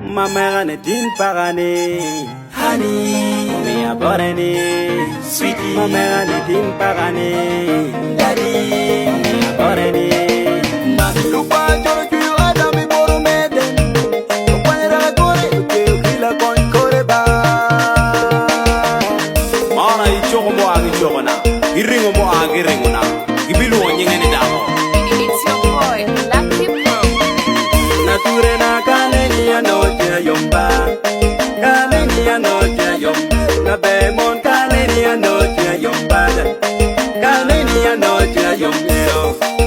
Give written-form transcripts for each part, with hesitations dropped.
Mama ne din pagane, honey, me aborene, sweetie. Mama ne din pagane, daddy, me aborene. Lupa joro kuyu adami boru meden, kupanyera kore uke ukila kon kore ba. Mana ichoko mo agi choko na, iringo mo agi ringo na, ibilu onyengene damo. It's your boy, Lucky Pro. Nature na kaneni anoche yomba, kaneni anoche yomba, na bemon kaneni anoche yomba, kaneni anoche yomba,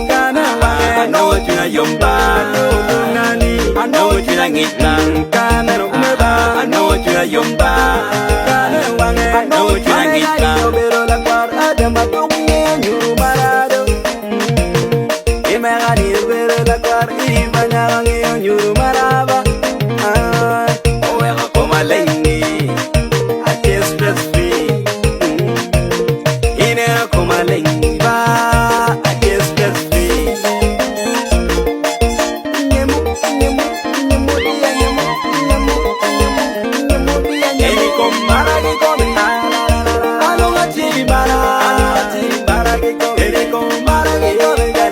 kana wange anoche yomba, nani anoche ngitla, kana umeba anoche yomba, kana wange anoche ngitla, pero la kwar adama tungi nyuru marado. Imagani pero la kwar ibanya nyuru maraba. Oega koma leini, ake stress free. Ine koma leini ba, ake stress free. Nyemu dia Eni komara ki komina, alo ngati bara ki komina. Eni komara ki komina,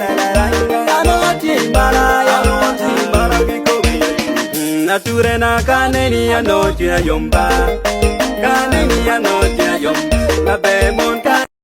alo ngati bara ki komina. Nature na kaneni anoche yomba, kaneni anoche yomba, la bemon